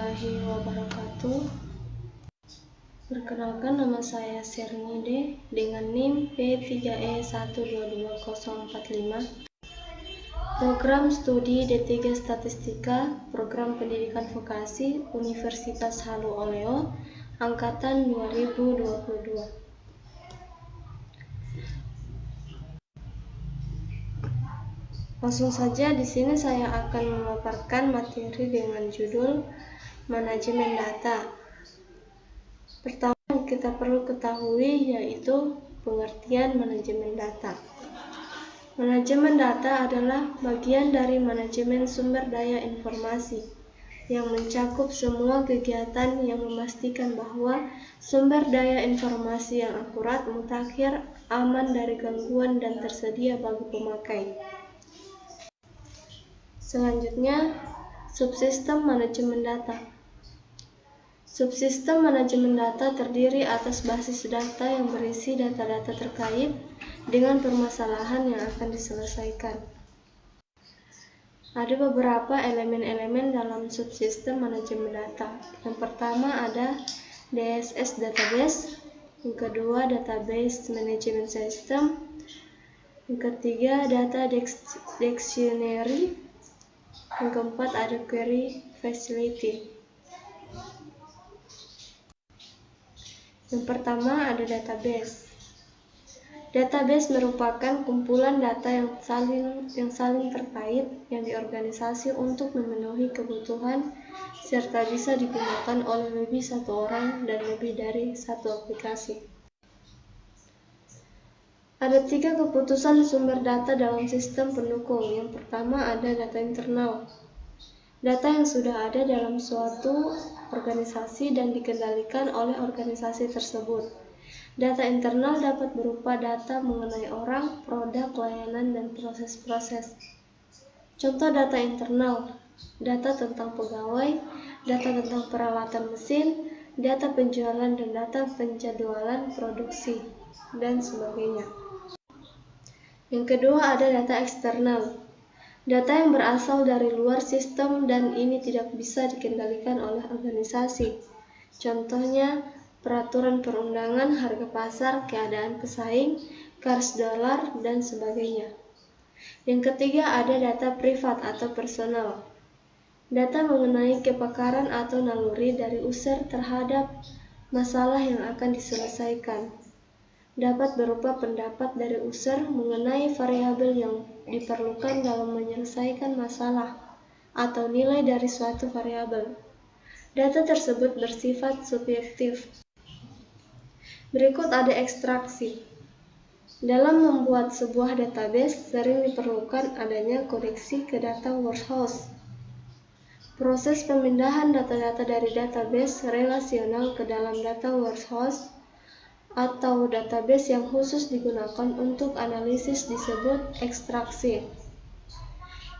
warahmatullahi wabarakatuh. Perkenalkan, nama saya Sernide dengan NIM P3E1222045. Program Studi D3 Statistika, Program Pendidikan Vokasi Universitas Halu Oleo, Angkatan 2022. Langsung saja, di sini saya akan memaparkan materi dengan judul Manajemen Data. Pertama yang kita perlu ketahui yaitu pengertian manajemen data. Manajemen data adalah bagian dari manajemen sumber daya informasi yang mencakup semua kegiatan yang memastikan bahwa sumber daya informasi yang akurat, mutakhir, aman dari gangguan, dan tersedia bagi pemakai. Selanjutnya, subsistem manajemen data. Subsistem manajemen data terdiri atas basis data yang berisi data-data terkait dengan permasalahan yang akan diselesaikan. Ada beberapa elemen-elemen dalam subsistem manajemen data. Yang pertama ada DSS database, yang kedua database management system, yang ketiga data dictionary, yang keempat ada query facility. Yang pertama ada database. Database merupakan kumpulan data yang saling terkait yang diorganisasi untuk memenuhi kebutuhan serta bisa digunakan oleh lebih satu orang dan lebih dari satu aplikasi. Ada 3 keputusan sumber data dalam sistem pendukung. Yang pertama ada data internal. Data yang sudah ada dalam suatu organisasi dan dikendalikan oleh organisasi tersebut. Data internal dapat berupa data mengenai orang, produk, layanan, dan proses-proses. Contoh data internal: data tentang pegawai, data tentang peralatan mesin, data penjualan dan data penjadwalan produksi, dan sebagainya. Yang kedua ada data eksternal. Data yang berasal dari luar sistem dan ini tidak bisa dikendalikan oleh organisasi. Contohnya peraturan perundangan, harga pasar, keadaan pesaing, kurs dolar, dan sebagainya. Yang ketiga ada data privat atau personal. Data mengenai kepakaran atau naluri dari user terhadap masalah yang akan diselesaikan. Dapat berupa pendapat dari user mengenai variabel yang diperlukan dalam menyelesaikan masalah atau nilai dari suatu variabel. Data tersebut bersifat subjektif. Berikut ada ekstraksi. Dalam membuat sebuah database, sering diperlukan adanya koneksi ke data warehouse. Proses pemindahan data-data dari database relasional ke dalam data warehouse atau database yang khusus digunakan untuk analisis disebut ekstraksi.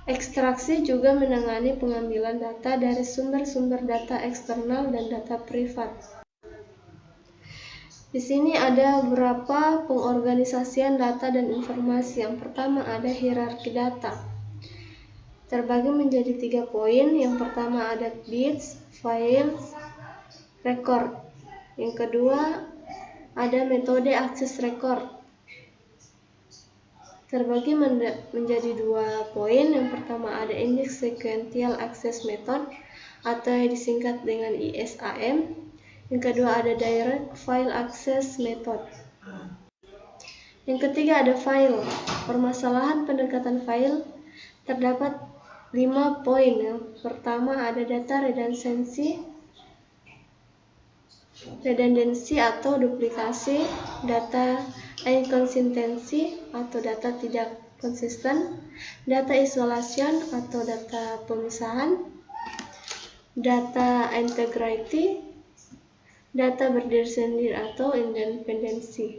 Ekstraksi juga menangani pengambilan data dari sumber-sumber data eksternal dan data privat. Di sini ada beberapa pengorganisasian data dan informasi. Yang pertama ada hierarki data. Terbagi menjadi 3 poin. Yang pertama ada bits, files, record. Yang kedua ada metode akses record. Terbagi menjadi 2 poin. Yang pertama ada index sequential access method atau disingkat dengan ISAM. Yang kedua ada direct file access method. Yang ketiga ada file. Permasalahan pendekatan file terdapat 5 poin. Yang pertama ada data redundancy atau duplikasi, data inconsistency atau data tidak konsisten, data isolation atau data pemisahan, data integrity, data berdiri sendiri atau independensi.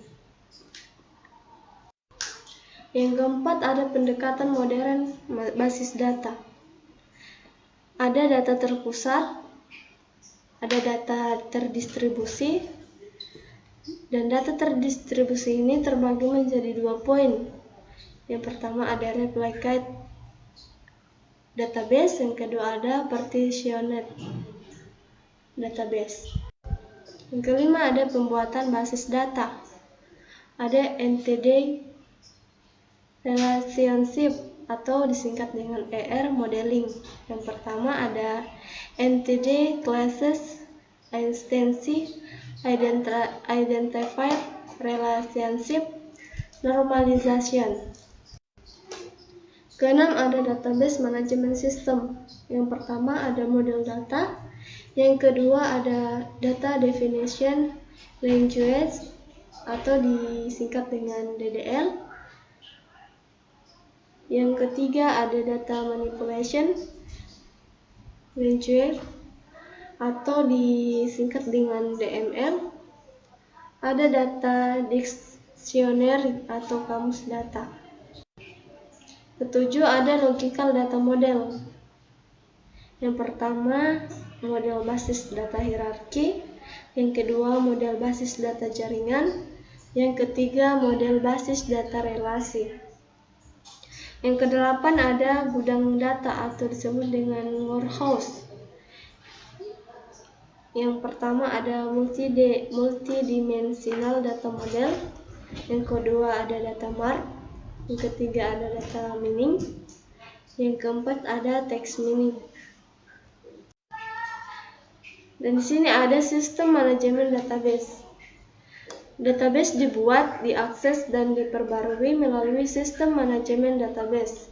Yang keempat ada pendekatan modern basis data. Ada data terpusat, ada data terdistribusi, dan data terdistribusi ini terbagi menjadi 2 poin. Yang pertama ada replicate database, yang kedua ada partitioned database. Yang kelima ada pembuatan basis data. Ada NTD relationship atau disingkat dengan ER modeling. Yang pertama ada NTD classes instance identifier relationship normalization. Keenam ada database management system. Yang pertama ada model data. Yang kedua ada data definition language atau disingkat dengan DDL. Yang ketiga ada data manipulation language atau disingkat dengan DML. Ada data dictionary atau kamus data. Ketujuh ada logical data model. Yang pertama model basis data hierarki. Yang kedua model basis data jaringan. Yang ketiga model basis data relasi. Yang kedelapan ada gudang data atau disebut dengan warehouse. Yang pertama ada multidimensional data model. Yang kedua ada data mart. Yang ketiga ada data mining. Yang keempat ada text mining. Dan di sini ada sistem manajemen database. Database dibuat, diakses, dan diperbarui melalui sistem manajemen database.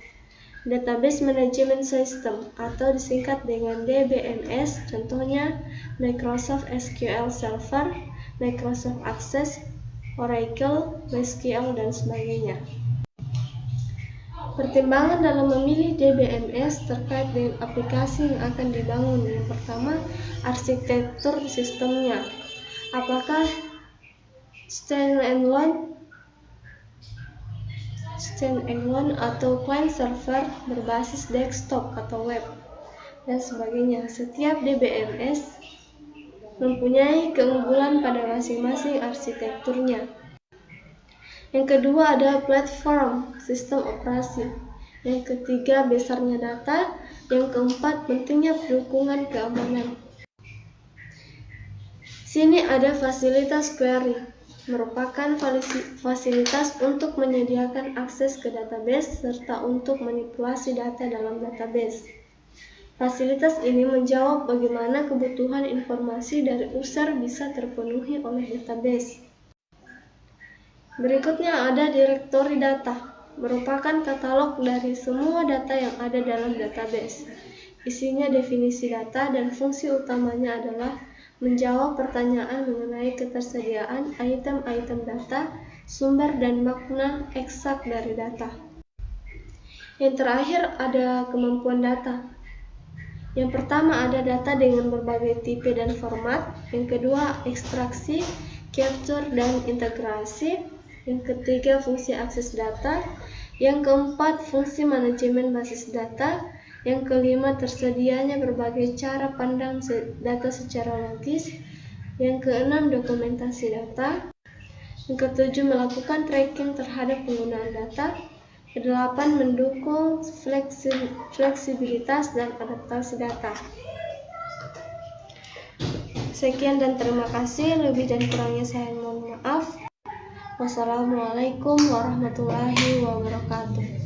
Database Management System atau disingkat dengan DBMS, contohnya Microsoft SQL Server, Microsoft Access, Oracle, MySQL, dan sebagainya. Pertimbangan dalam memilih DBMS terkait dengan aplikasi yang akan dibangun. Yang pertama, arsitektur sistemnya. Apakah standalone atau client server berbasis desktop atau web, dan sebagainya. Setiap DBMS mempunyai keunggulan pada masing-masing arsitekturnya. Yang kedua ada platform, sistem operasi. Yang ketiga besarnya data. Yang keempat pentingnya dukungan keamanan. Sini ada fasilitas query, merupakan fasilitas untuk menyediakan akses ke database serta untuk manipulasi data dalam database. Fasilitas ini menjawab bagaimana kebutuhan informasi dari user bisa terpenuhi oleh database. Berikutnya ada direktori data, merupakan katalog dari semua data yang ada dalam database. Isinya definisi data dan fungsi utamanya adalah menjawab pertanyaan mengenai ketersediaan item-item data, sumber dan makna eksak dari data. Yang terakhir ada kemampuan data. Yang pertama ada data dengan berbagai tipe dan format. Yang kedua ekstraksi, capture, dan integrasi. Yang ketiga fungsi akses data. Yang keempat fungsi manajemen basis data. Yang kelima tersedianya berbagai cara pandang data secara logis. Yang keenam dokumentasi data. Yang ketujuh melakukan tracking terhadap penggunaan data. Kedelapan mendukung fleksibilitas dan adaptasi data. Sekian dan terima kasih. Lebih dan kurangnya saya mohon maaf. Wassalamualaikum warahmatullahi wabarakatuh.